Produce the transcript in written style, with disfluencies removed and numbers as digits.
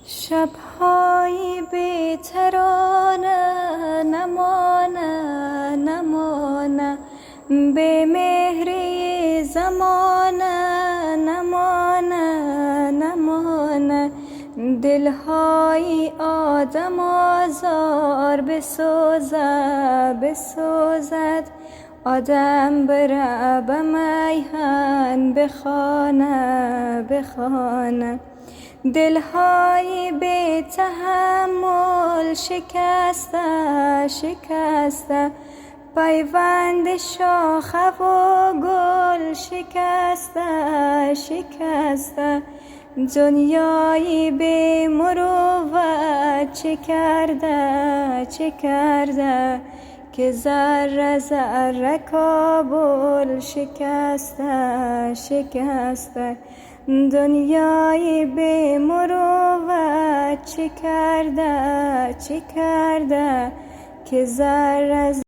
شب‌های بی ترانه نمانه به مهری زمانه نمانه دلهای آدم آزار بسوزد آدم بره به میهن بخانه دلهای بی تحمل شکسته پیوند شاخه و گل شکسته دنیای بی مروت چه کرده که ذره ذره کابل شکسته دنیای بی مروت چه کرده که ذره